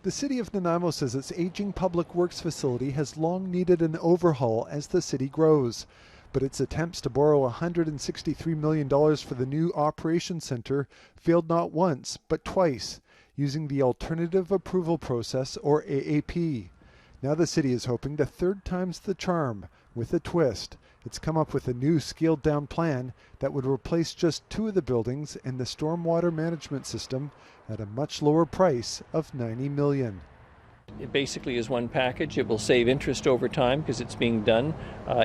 The city of Nanaimo says its aging public works facility has long needed an overhaul as the city grows. But its attempts to borrow $163 million for the new operations center failed not once, but twice, using the alternative approval process, or AAP. Now the city is hoping the third time's the charm, with a twist. It's come up with a new scaled-down plan that would replace just two of the buildings and the stormwater management system at a much lower price of $90 million. It basically is one package. It will save interest over time because it's being done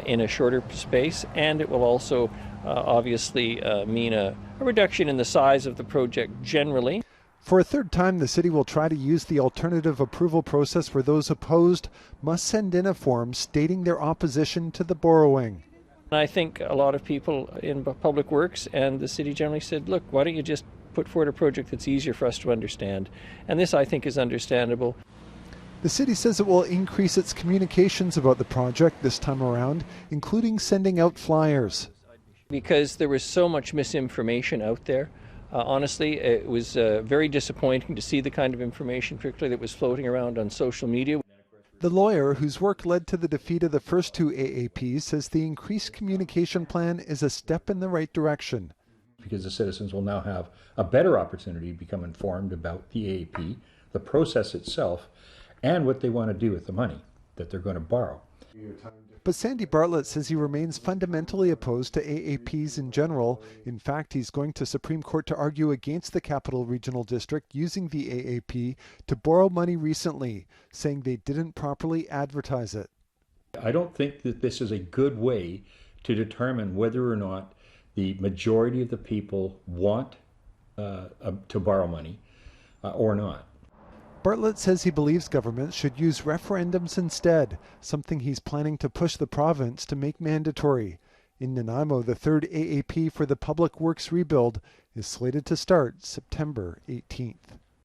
in a shorter space, and it will also obviously mean a reduction in the size of the project generally. For a third time, the city will try to use the alternative approval process where those opposed must send in a form stating their opposition to the borrowing. I think a lot of people in public works and the city generally said, look, why don't you just put forward a project that's easier for us to understand? And this, I think, is understandable. The city says it will increase its communications about the project this time around, including sending out flyers. Because there was so much misinformation out there. Honestly, it was very disappointing to see the kind of information, particularly that was floating around on social media. The lawyer, whose work led to the defeat of the first two AAPs, says the increased communication plan is a step in the right direction. Because the citizens will now have a better opportunity to become informed about the AAP, the process itself, and what they want to do with the money that they're going to borrow. But Sandy Bartlett says he remains fundamentally opposed to AAPs in general. In fact, he's going to Supreme Court to argue against the Capital Regional District using the AAP to borrow money recently, saying they didn't properly advertise it. I don't think that this is a good way to determine whether or not the majority of the people want to borrow money or not. Bartlett says he believes governments should use referendums instead, something he's planning to push the province to make mandatory. In Nanaimo, the third AAP for the public works rebuild is slated to start September 18th.